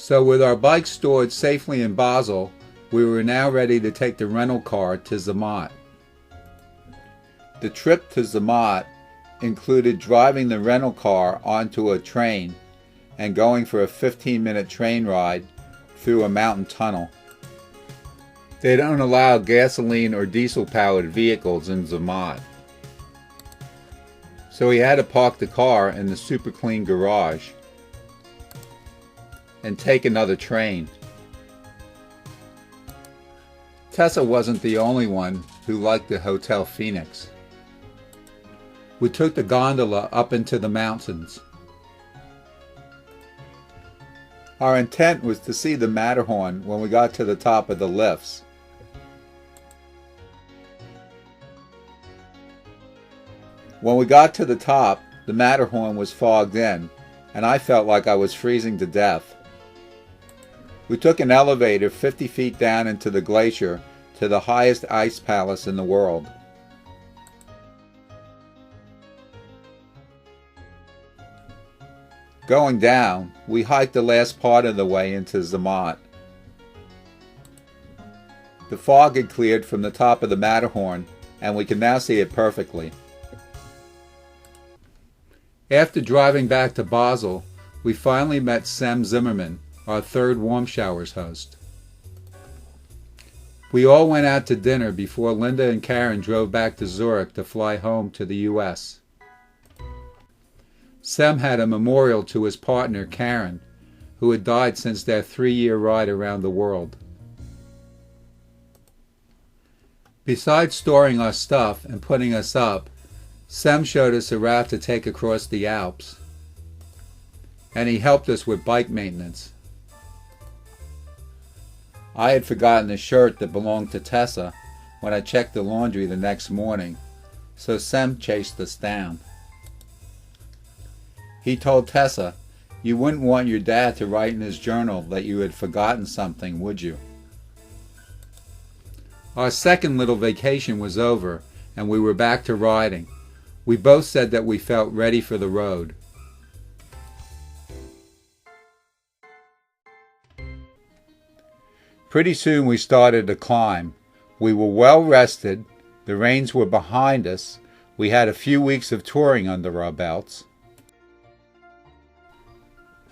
So with our bikes stored safely in Basel, we were now ready to take the rental car to Zermatt. The trip to Zermatt included driving the rental car onto a train and going for a 15-minute train ride through a mountain tunnel. They don't allow gasoline or diesel-powered vehicles in Zermatt, so we had to park the car in the super clean garage and take another train. Tessa wasn't the only one who liked the Hotel Phoenix. We took the gondola up into the mountains. Our intent was to see the Matterhorn when we got to the top of the lifts. When we got to the top, the Matterhorn was fogged in, and I felt like I was freezing to death. We took an elevator 50 feet down into the glacier to the highest ice palace in the world. Going down, we hiked the last part of the way into Zermatt. The fog had cleared from the top of the Matterhorn, and we could now see it perfectly. After driving back to Basel, we finally met Sam Zimmerman, our third Warm Showers host. We all went out to dinner before Linda and Karen drove back to Zurich to fly home to the U.S. Sam had a memorial to his partner, Karen, who had died since their 3-year ride around the world. Besides storing our stuff and putting us up, Sam showed us a route to take across the Alps, and he helped us with bike maintenance. I had forgotten the shirt that belonged to Tessa when I checked the laundry the next morning, so Sam chased us down. He told Tessa, "You wouldn't want your dad to write in his journal that you had forgotten something, would you?" Our second little vacation was over, and we were back to riding. We both said that we felt ready for the road. Pretty soon we started to climb. We were well rested, the rains were behind us, we had a few weeks of touring under our belts,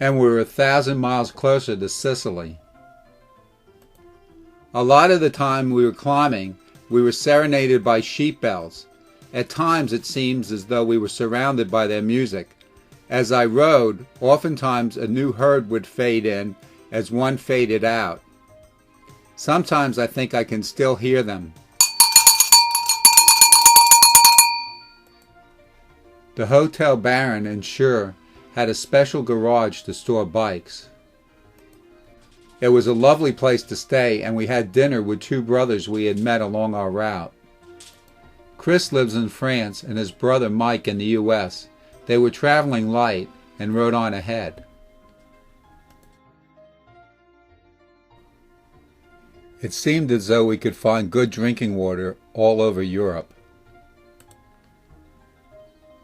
and we were 1,000 miles closer to Sicily. A lot of the time we were climbing, we were serenaded by sheep bells. At times it seems as though we were surrounded by their music. As I rode, oftentimes a new herd would fade in as one faded out. Sometimes I think I can still hear them. The Hotel Baron in Schur had a special garage to store bikes. It was a lovely place to stay, and we had dinner with 2 brothers we had met along our route. Chris lives in France and his brother Mike in the U.S. They were traveling light and rode on ahead. It seemed as though we could find good drinking water all over Europe.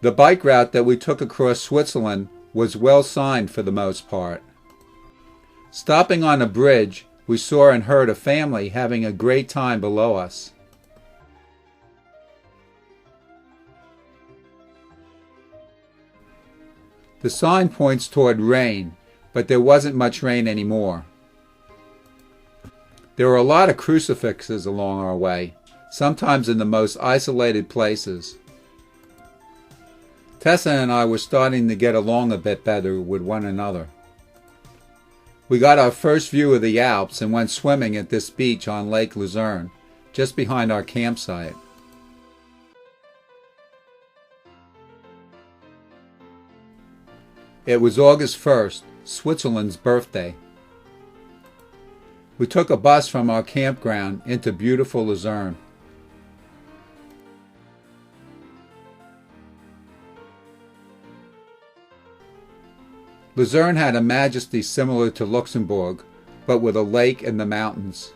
The bike route that we took across Switzerland was well signed for the most part. Stopping on a bridge, we saw and heard a family having a great time below us. The sign points toward rain, but there wasn't much rain anymore. There were a lot of crucifixes along our way, sometimes in the most isolated places. Tessa and I were starting to get along a bit better with one another. We got our first view of the Alps and went swimming at this beach on Lake Luzerne, just behind our campsite. It was August 1st, Switzerland's birthday. We took a bus from our campground into beautiful Luzerne. Luzerne had a majesty similar to Luxembourg, but with a lake and the mountains.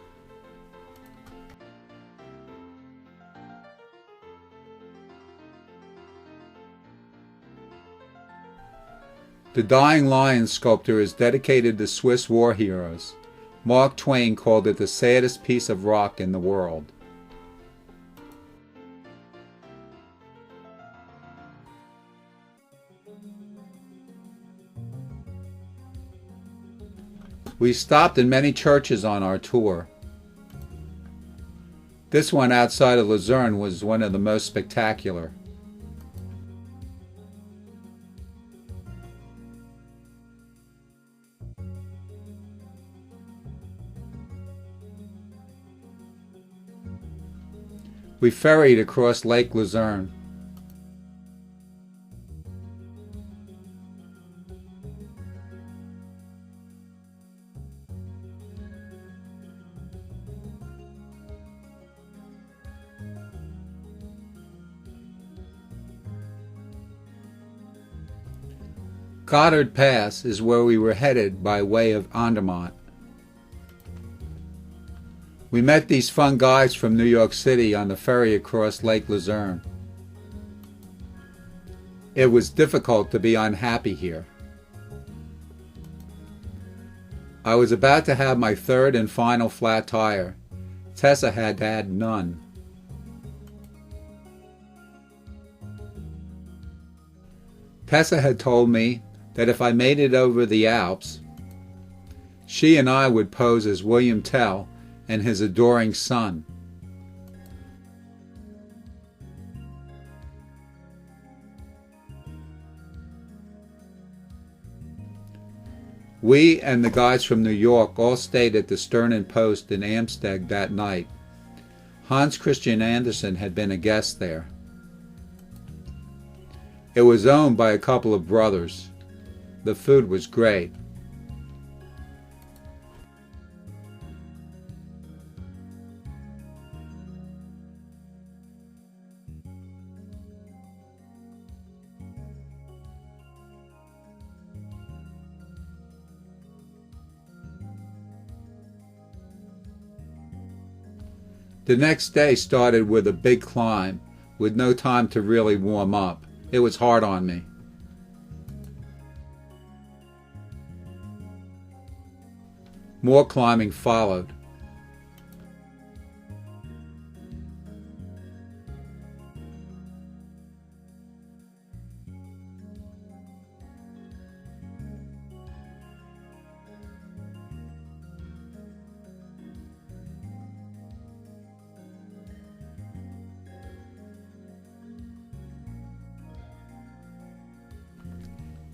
The Dying Lion sculpture is dedicated to Swiss war heroes. Mark Twain called it the saddest piece of rock in the world. We stopped in many churches on our tour. This one outside of Luzerne was one of the most spectacular. We ferried across Lake Luzerne. Goddard Pass is where we were headed by way of Andermatt. We met these fun guys from New York City on the ferry across Lake Luzerne. It was difficult to be unhappy here. I was about to have my third and final flat tire. Tessa had had none. Tessa had told me that if I made it over the Alps, she and I would pose as William Tell and his adoring son. We and the guys from New York all stayed at the Stern & Post in Amsterdam that night. Hans Christian Andersen had been a guest there. It was owned by a couple of brothers. The food was great. The next day started with a big climb, with no time to really warm up. It was hard on me. More climbing followed.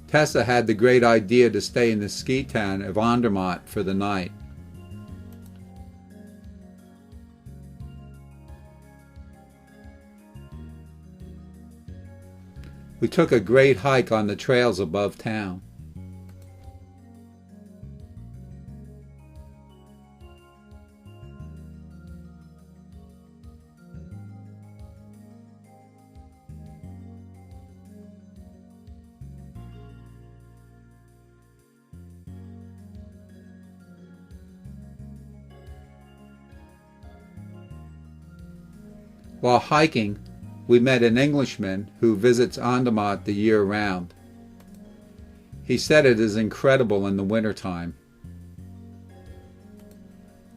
Tessa had the great idea to stay in the ski town of Andermatt for the night. We took a great hike on the trails above town. While hiking, we met an Englishman who visits Andermatt the year round. He said it is incredible in the wintertime.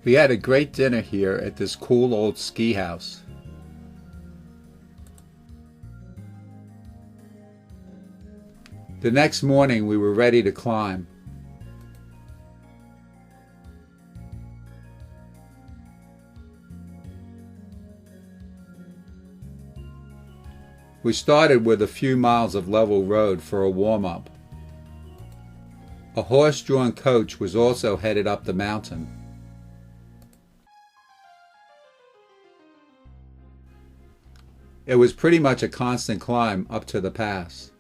We had a great dinner here at this cool old ski house. The next morning we were ready to climb. We started with a few miles of level road for a warm-up. A horse-drawn coach was also headed up the mountain. It was pretty much a constant climb up to the pass.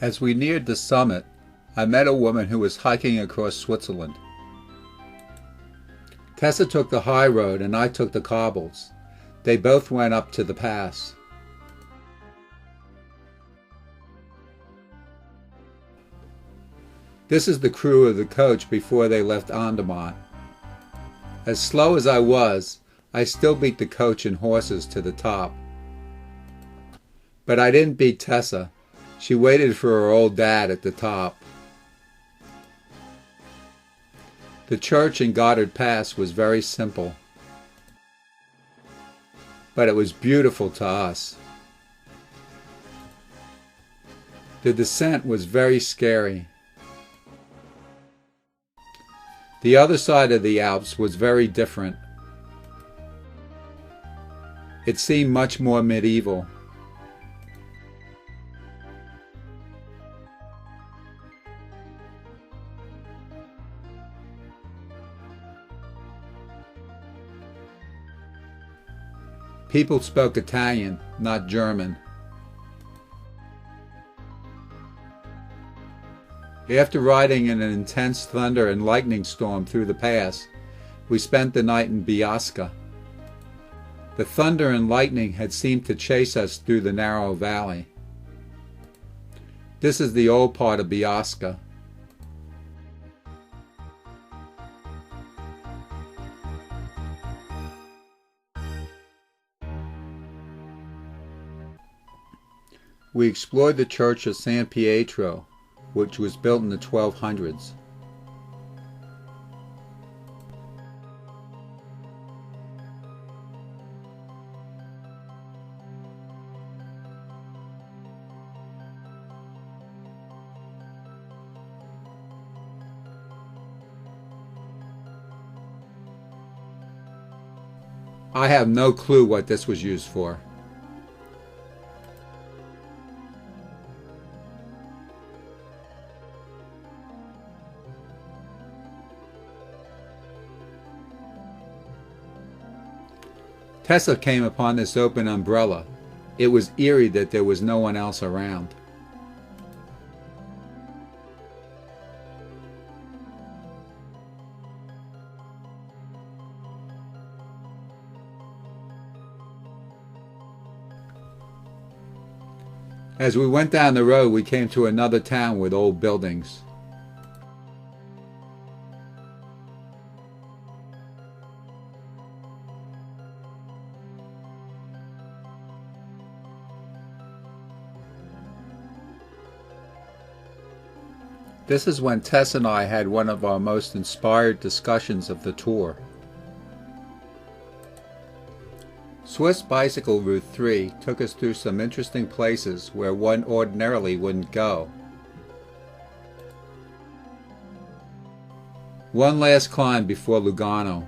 As we neared the summit, I met a woman who was hiking across Switzerland. Tessa took the high road and I took the cobbles. They both went up to the pass. This is the crew of the coach before they left Andermatt. As slow as I was, I still beat the coach and horses to the top. But I didn't beat Tessa. She waited for her old dad at the top. The church in Goddard Pass was very simple, but it was beautiful to us. The descent was very scary. The other side of the Alps was very different. It seemed much more medieval. People spoke Italian, not German. After riding in an intense thunder and lightning storm through the pass, we spent the night in Biasca. The thunder and lightning had seemed to chase us through the narrow valley. This is the old part of Biasca. We explored the church of San Pietro, which was built in the 1200s. I have no clue what this was used for. Tessa came upon this open umbrella. It was eerie that there was no one else around. As we went down the road, we came to another town with old buildings. This is when Tess and I had one of our most inspired discussions of the tour. Swiss Bicycle Route 3 took us through some interesting places where one ordinarily wouldn't go. One last climb before Lugano,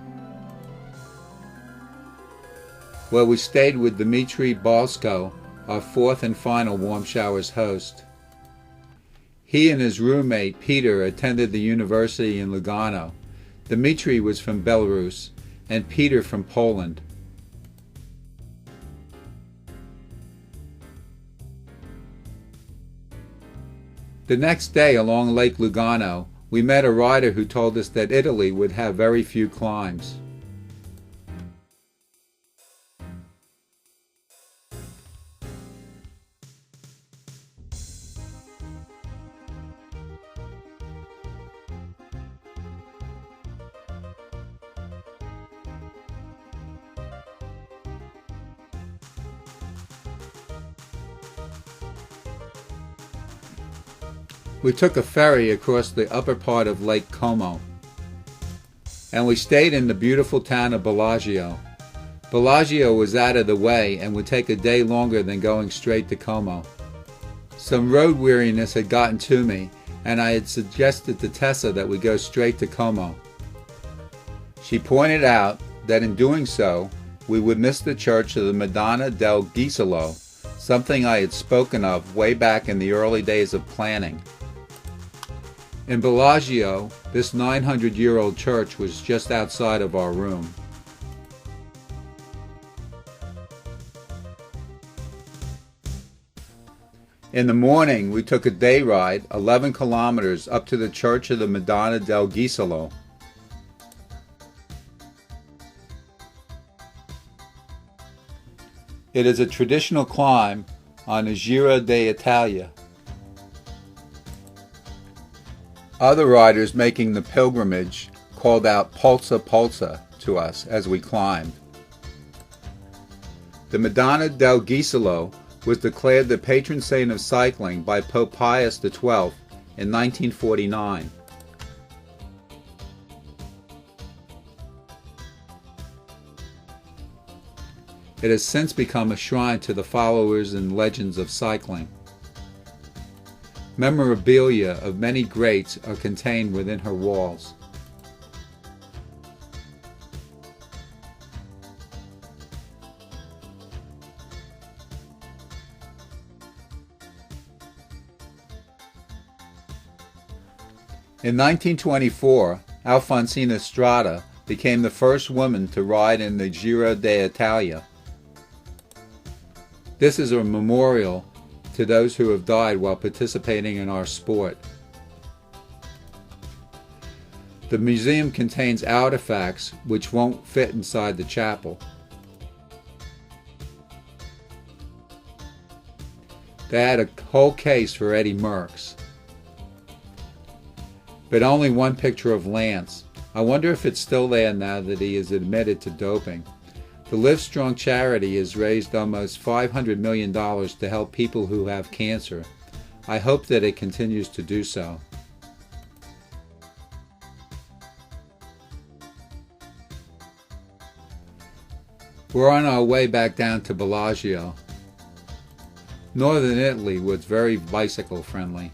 where we stayed with Dimitri Balsko, our fourth and final Warm Showers host. He and his roommate Peter attended the university in Lugano. Dimitri was from Belarus and Peter from Poland. The next day along Lake Lugano, we met a rider who told us that Italy would have very few climbs. We took a ferry across the upper part of Lake Como, and we stayed in the beautiful town of Bellagio. Bellagio was out of the way and would take a day longer than going straight to Como. Some road weariness had gotten to me, and I had suggested to Tessa that we go straight to Como. She pointed out that in doing so, we would miss the church of the Madonna del Gisolo, something I had spoken of way back in the early days of planning. In Bellagio, this 900-year-old church was just outside of our room. In the morning, we took a day ride, 11 kilometers, up to the Church of the Madonna del Gisolo. It is a traditional climb on the Giro d'Italia. Other riders making the pilgrimage called out "Pulsa, Pulsa" to us as we climbed. The Madonna del Gisolo was declared the patron saint of cycling by Pope Pius XII in 1949. It has since become a shrine to the followers and legends of cycling. Memorabilia of many greats are contained within her walls. In 1924, Alfonsina Strada became the first woman to ride in the Giro d'Italia. This is a memorial to those who have died while participating in our sport. The museum contains artifacts which won't fit inside the chapel. They had a whole case for Eddie Merckx, but only one picture of Lance. I wonder if it's still there now that he is admitted to doping. The Live Strong charity has raised almost $500 million to help people who have cancer. I hope that it continues to do so. We're on our way back down to Bellagio. Northern Italy was very bicycle friendly.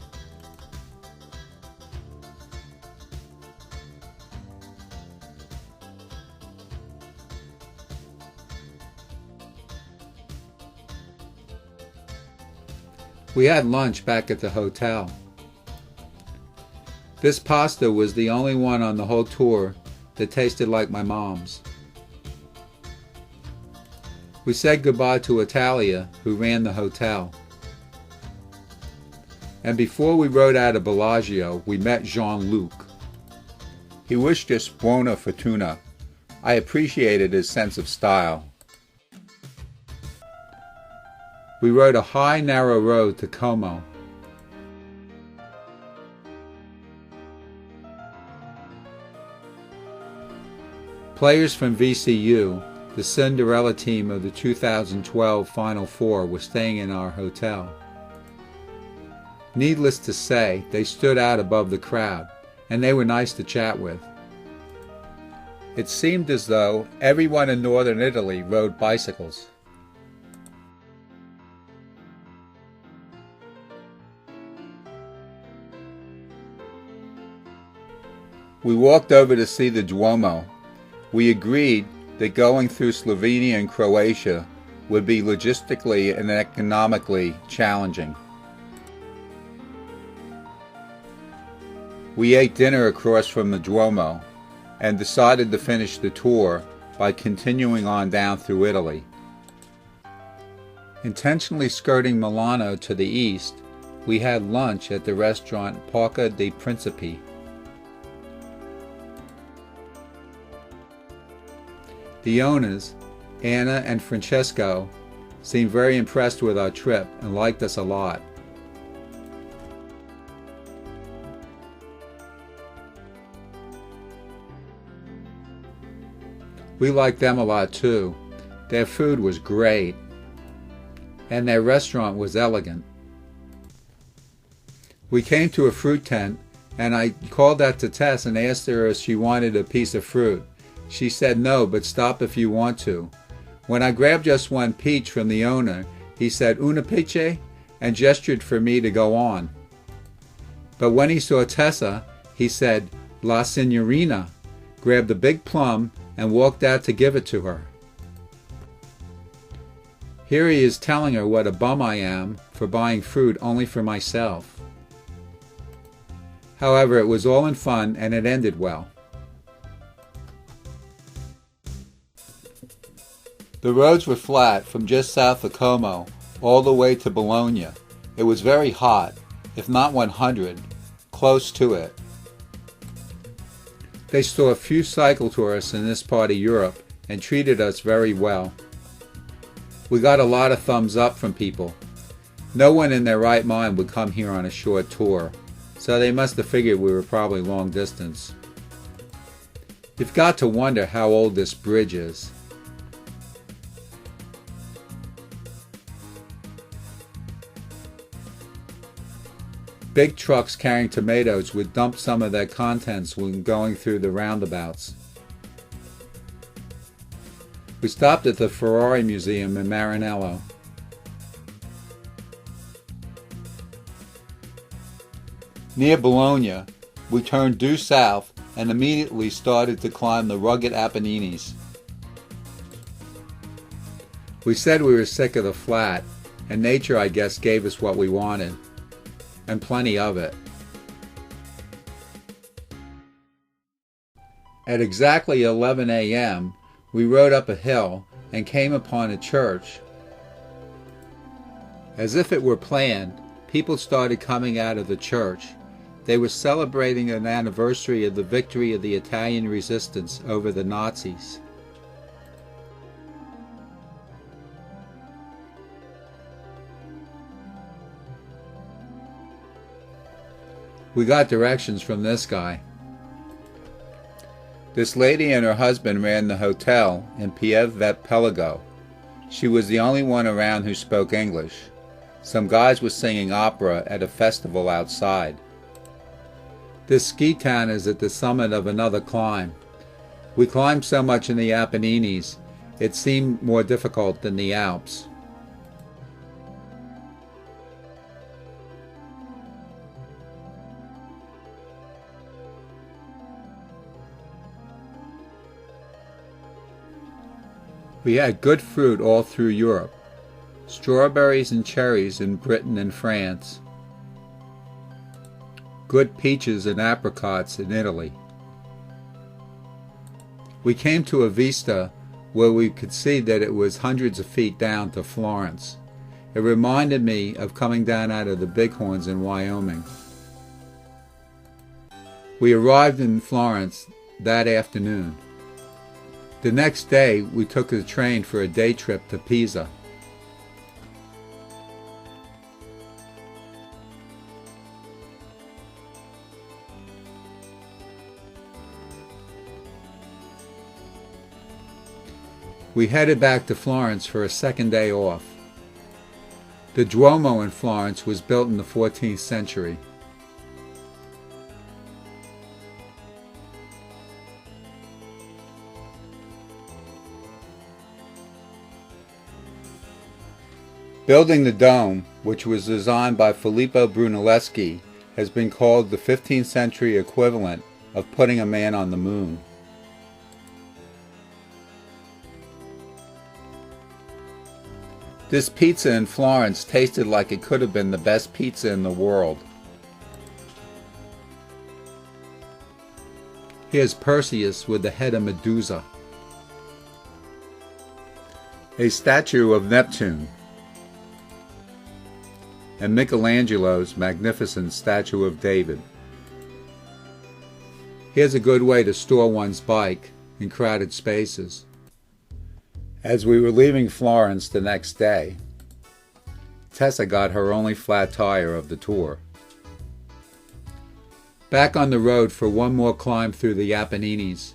We had lunch back at the hotel. This pasta was the only one on the whole tour that tasted like my mom's. We said goodbye to Italia, who ran the hotel. And before we rode out of Bellagio, we met Jean-Luc. He wished us buona fortuna. I appreciated his sense of style. We rode a high, narrow road to Como. Players from VCU, the Cinderella team of the 2012 Final Four, were staying in our hotel. Needless to say, they stood out above the crowd, and they were nice to chat with. It seemed as though everyone in northern Italy rode bicycles. We walked over to see the Duomo. We agreed that going through Slovenia and Croatia would be logistically and economically challenging. We ate dinner across from the Duomo and decided to finish the tour by continuing on down through Italy. Intentionally skirting Milano to the east, we had lunch at the restaurant Parco dei Principi. The owners, Anna and Francesco, seemed very impressed with our trip and liked us a lot. We liked them a lot too. Their food was great, and their restaurant was elegant. We came to a fruit tent, and I called out to Tess and asked her if she wanted a piece of fruit. She said no, but stop if you want to. When I grabbed just one peach from the owner, he said "una peche" and gestured for me to go on. But when he saw Tessa, he said "La Signorina," grabbed a big plum and walked out to give it to her. Here he is telling her what a bum I am for buying fruit only for myself. However, it was all in fun and it ended well. The roads were flat from just south of Como all the way to Bologna, It was very hot, if not 100, close to it. They saw a few cycle tourists in this part of Europe and treated us very well. We got a lot of thumbs up from people. No one in their right mind would come here on a short tour, so they must have figured we were probably long distance. You've got to wonder how old this bridge is. Big trucks carrying tomatoes would dump some of their contents when going through the roundabouts. We stopped at the Ferrari Museum in Maranello. Near Bologna, we turned due south and immediately started to climb the rugged Apennines. We said we were sick of the flat, and nature, I guess, gave us what we wanted, and plenty of it. At exactly 11 a.m., we rode up a hill and came upon a church. As if it were planned, people started coming out of the church. They were celebrating an anniversary of the victory of the Italian resistance over the Nazis. We got directions from this guy. This lady and her husband ran the hotel in Pieve Vet Pelago. She was the only one around who spoke English. Some guys were singing opera at a festival outside. This ski town is at the summit of another climb. We climbed so much in the Apennines, it seemed more difficult than the Alps. We had good fruit all through Europe. Strawberries and cherries in Britain and France. Good peaches and apricots in Italy. We came to a vista where we could see that it was hundreds of feet down to Florence. It reminded me of coming down out of the Bighorns in Wyoming. We arrived in Florence that afternoon. The next day, we took the train for a day trip to Pisa. We headed back to Florence for a second day off. The Duomo in Florence was built in the 14th century. Building the dome, which was designed by Filippo Brunelleschi, has been called the 15th century equivalent of putting a man on the moon. This pizza in Florence tasted like it could have been the best pizza in the world. Here's Perseus with the head of Medusa. A statue of Neptune. And Michelangelo's magnificent statue of David. Here's a good way to store one's bike in crowded spaces. As we were leaving Florence the next day, Tessa got her only flat tire of the tour. Back on the road for one more climb through the Apennines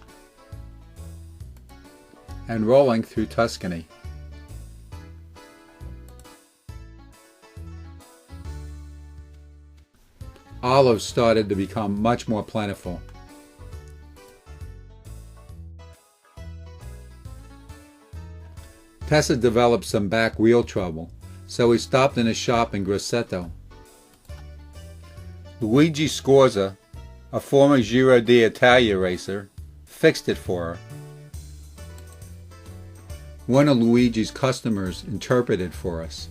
and rolling through Tuscany. Olives started to become much more plentiful. Tessa developed some back wheel trouble, so we stopped in a shop in Grosseto. Luigi Scorza, a former Giro d'Italia racer, fixed it for her. One of Luigi's customers interpreted for us.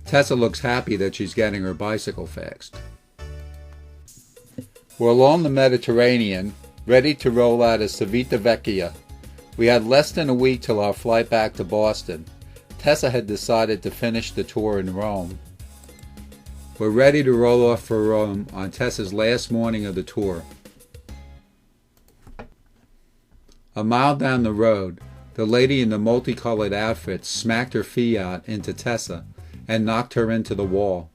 Tessa looks happy that she's getting her bicycle fixed. We're along the Mediterranean, ready to roll out of Civitavecchia. We had less than a week till our flight back to Boston. Tessa had decided to finish the tour in Rome. We're ready to roll off for Rome on Tessa's last morning of the tour. A mile down the road, the lady in the multicolored outfit smacked her Fiat into Tessa and knocked her into the wall.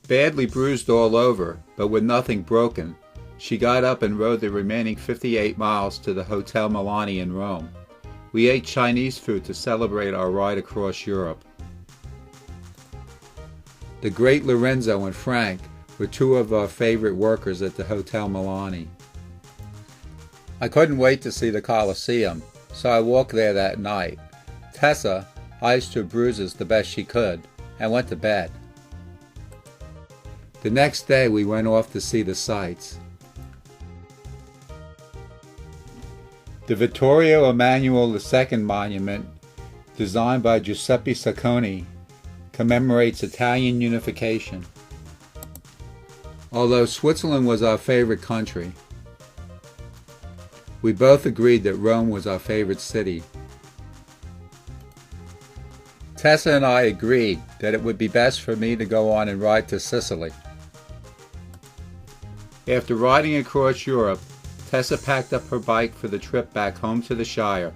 Badly bruised all over, but with nothing broken, she got up and rode the remaining 58 miles to the Hotel Milani in Rome. We ate Chinese food to celebrate our ride across Europe. The great Lorenzo and Frank were two of our favorite workers at the Hotel Milani. I couldn't wait to see the Colosseum, so I walked there that night. Tessa iced her bruises the best she could and went to bed. The next day we went off to see the sights. The Vittorio Emanuele II monument, designed by Giuseppe Sacconi, commemorates Italian unification. Although Switzerland was our favorite country, we both agreed that Rome was our favorite city. Tessa and I agreed that it would be best for me to go on and ride to Sicily. After riding across Europe, Tessa packed up her bike for the trip back home to the Shire.